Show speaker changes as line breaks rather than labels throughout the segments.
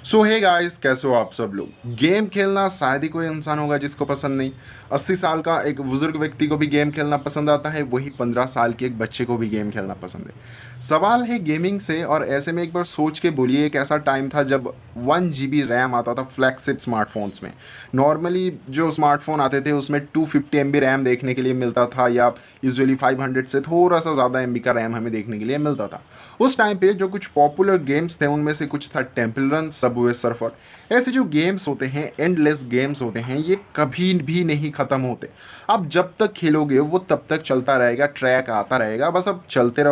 सो hey guys, कैसे हो आप सब लोग। गेम खेलना शायद ही कोई इंसान होगा जिसको पसंद नहीं। 80 साल का एक बुजुर्ग व्यक्ति को भी गेम खेलना पसंद आता है, वही 15 साल के एक बच्चे को भी गेम खेलना पसंद है। सवाल है गेमिंग से, और ऐसे में एक बार सोच के बोलिए, एक ऐसा टाइम था जब 1 GB रैम आता था फ्लैगशिप स्मार्टफोन्स में। नॉर्मली जो स्मार्टफोन आते थे उसमें 250 MB रैम देखने के लिए मिलता था, या यूजुअली 500 से थोड़ा सा ज़्यादा MB का रैम हमें देखने के लिए मिलता था। उस टाइम पे जो कुछ पॉपुलर गेम्स थे उनमें से कुछ था टेम्पल रन, सबवे सर्फर। ऐसे जो गेम्स होते हैं, एंडलेस गेम्स होते हैं, ये कभी भी नहीं ख़त्म होते। आप जब तक खेलोगे वो तब तक चलता रहेगा, ट्रैक आता रहेगा, बस अब चलते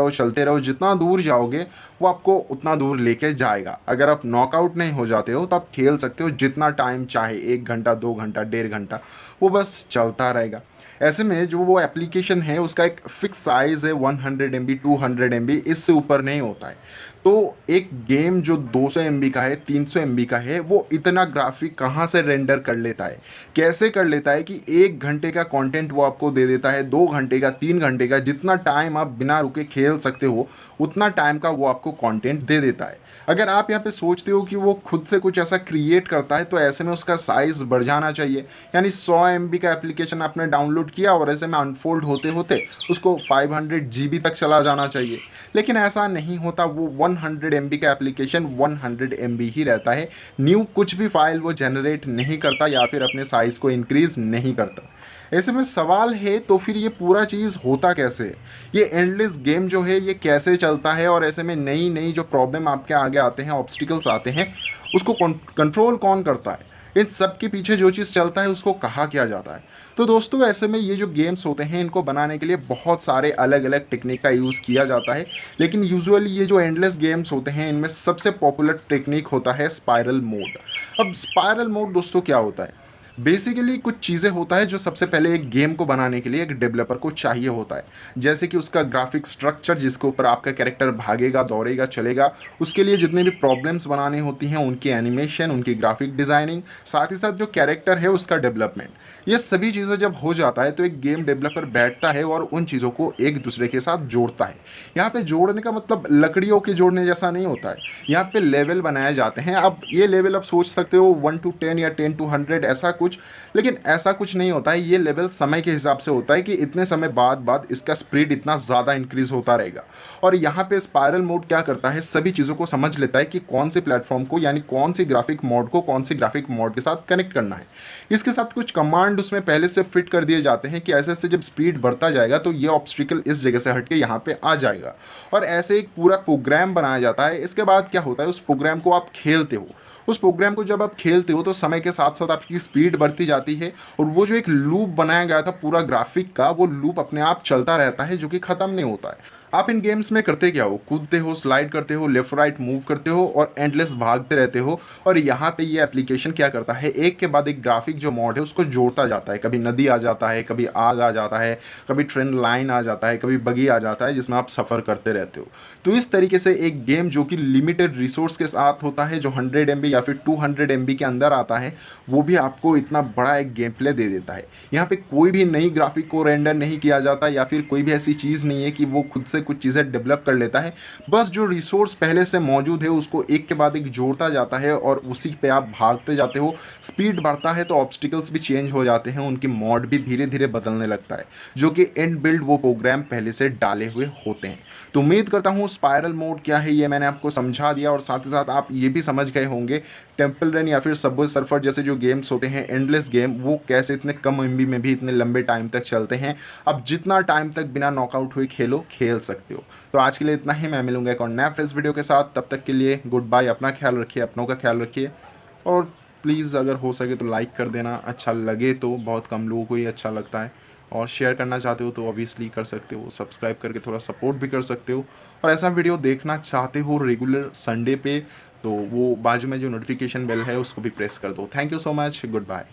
रहो, जितना दूर जाओगे वो आपको उतना दूर लेके जाएगा। अगर आप नॉकआउट नहीं हो जाते हो तो आप खेल सकते हो जितना टाइम चाहे, 1 घंटा, 2 घंटा, 1.5 घंटा, वो बस चलता रहेगा। ऐसे में जो वो एप्लीकेशन है उसका एक फिक्स साइज़ है, 100 MB, 200 MB, इससे ऊपर नहीं होता है। तो एक गेम जो 200 MB का है, 300 MB का है, वो इतना ग्राफिक कहाँ से रेंडर कर लेता है, कैसे कर लेता है कि 1 घंटे का कंटेंट वो आपको दे देता है, 2 घंटे का, 3 घंटे का, जितना टाइम आप बिना रुके खेल सकते हो उतना टाइम का वो आपको कंटेंट दे देता है। अगर आप यहाँ पे सोचते हो कि वो खुद से कुछ ऐसा क्रिएट करता है, तो ऐसे में उसका साइज़ बढ़ जाना चाहिए। यानी 100 MB का एप्लीकेशन आपने डाउनलोड किया और ऐसे में अनफोल्ड होते होते उसको 500 GB तक चला जाना चाहिए। लेकिन ऐसा नहीं होता, वो 100 MB का एप्लीकेशन 100 MB ही रहता है। न्यू कुछ भी फाइल वो जनरेट नहीं करता या फिर अपने साइज़ को इंक्रीज़ नहीं करता। ऐसे में सवाल है, तो फिर ये पूरा चीज़ होता कैसे है? ये एंडलेस गेम जो है ये कैसे चलता है? और ऐसे में नई नई जो प्रॉब्लम आपके आगे आते हैं, ऑब्स्टिकल्स आते हैं, उसको कंट्रोल कौन करता है? इन सब के पीछे जो चीज़ चलता है उसको कहा किया जाता है। तो दोस्तों, ऐसे में ये जो गेम्स होते हैं इनको बनाने के लिए बहुत सारे अलग अलग टेक्निक का यूज़ किया जाता है। लेकिन यूजुअली ये जो एंडलेस गेम्स होते हैं इनमें सबसे पॉपुलर टेक्निक होता है स्पाइरल मोड। अब स्पाइरल मोड दोस्तों क्या होता है? बेसिकली कुछ चीज़ें होता है जो सबसे पहले एक गेम को बनाने के लिए एक डेवलपर को चाहिए होता है। जैसे कि उसका ग्राफिक स्ट्रक्चर, जिसके ऊपर आपका कैरेक्टर भागेगा, दौड़ेगा, चलेगा। उसके लिए जितने भी प्रॉब्लम्स बनानी होती हैं, उनकी एनिमेशन, उनकी ग्राफिक डिज़ाइनिंग, साथ ही साथ जो कैरेक्टर है उसका डेवलपमेंट, ये सभी चीज़ें जब हो जाता है तो एक गेम डेवलपर बैठता है और उन चीज़ों को एक दूसरे के साथ जोड़ता है। यहाँ पे जोड़ने का मतलब लकड़ियों के जोड़ने जैसा नहीं होता है। यहाँ पे लेवल बनाए जाते हैं। अब ये लेवल आप सोच सकते हो 1 to 10 या 10 to 100 ऐसा कुछ, लेकिन ऐसा कुछ नहीं होता है। ये लेवल समय के हिसाब से होता है कि इतने समय बाद इसका स्पीड इतना ज़्यादा इंक्रीज होता रहेगा। और यहाँ पे स्पायरल मोड क्या करता है, सभी चीज़ों को समझ लेता है कि कौन से प्लेटफॉर्म को, यानी कौन सी ग्राफिक मोड को कौन सी ग्राफिक मोड के साथ कनेक्ट करना है। इसके साथ कुछ कमांड उसमें पहले से फिट कर दिए जाते हैं कि ऐसे ऐसे जब स्पीड बढ़ता जाएगा तो ये ऑब्स्टिकल इस जगह से हट के यहाँ पे आ जाएगा। और ऐसे एक पूरा प्रोग्राम बनाया जाता है। इसके बाद क्या होता है, उस प्रोग्राम को आप खेलते हो। उस प्रोग्राम को जब आप खेलते हो तो समय के साथ साथ आपकी स्पीड बढ़ती जाती है, और वो जो एक लूप बनाया गया था पूरा ग्राफिक का, वो लूप अपने आप चलता रहता है, जो कि ख़त्म नहीं होता है। आप इन गेम्स में करते क्या हो, कूदते हो, स्लाइड करते हो, लेफ्ट राइट मूव करते हो और एंडलेस भागते रहते हो। और यहाँ पे ये एप्लीकेशन क्या करता है, एक के बाद एक ग्राफिक जो मॉड है उसको जोड़ता जाता है। कभी नदी आ जाता है, कभी आग आ जाता है, कभी ट्रेन लाइन आ जाता है, कभी बगी आ जाता है, जिसमें आप सफ़र करते रहते हो। तो इस तरीके से एक गेम जो कि लिमिटेड रिसोर्स के साथ होता है, जो 100 MB या फिर 200 MB के अंदर आता है, वो भी आपको इतना बड़ा एक गेम प्ले दे देता है। यहाँ पे कोई भी नई ग्राफिक को रेंडर नहीं किया जाता, या फिर कोई भी ऐसी चीज़ नहीं है कि वो खुद से कुछ चीज़ें डेवलप कर लेता है। बस जो रिसोर्स पहले से मौजूद है उसको एक के बाद एक जोड़ता जाता है और उसी पे आप भागते जाते हो। स्पीड बढ़ता है तो ऑब्स्टिकल्स भी चेंज हो जाते हैं, उनकी मॉड भी धीरे धीरे बदलने लगता है, जो कि एंड बिल्ड वो प्रोग्राम पहले से डाले हुए होते हैं। तो उम्मीद करता हूँ स्पाइरल मोड क्या है ये मैंने आपको समझा दिया, और साथ ही साथ आप ये भी समझ गए होंगे टेम्पल रन या फिर सबवे सर्फर जैसे जो गेम्स होते हैं एंडलेस गेम, वो कैसे इतने कम एमबी में भी इतने लंबे टाइम तक चलते हैं। अब जितना टाइम तक बिना नॉकआउट हुए खेल सकते हो। तो आज के लिए इतना ही। मैं मिलूंगा एक और नया फ्रेश वीडियो के साथ। तब तक के लिए गुड बाय। अपना ख्याल रखिए, अपनों का ख्याल रखिए, और प्लीज़ अगर हो सके तो लाइक कर देना। अच्छा लगे तो, बहुत कम लोगों को ही अच्छा लगता है। और शेयर करना चाहते हो तो ऑब्वियसली कर सकते हो, सब्सक्राइब करके थोड़ा सपोर्ट भी कर सकते हो। और ऐसा वीडियो देखना चाहते हो रेगुलर संडे पे, तो वो बाजू में जो नोटिफिकेशन बेल है उसको भी प्रेस कर दो। Thank you so much, good bye.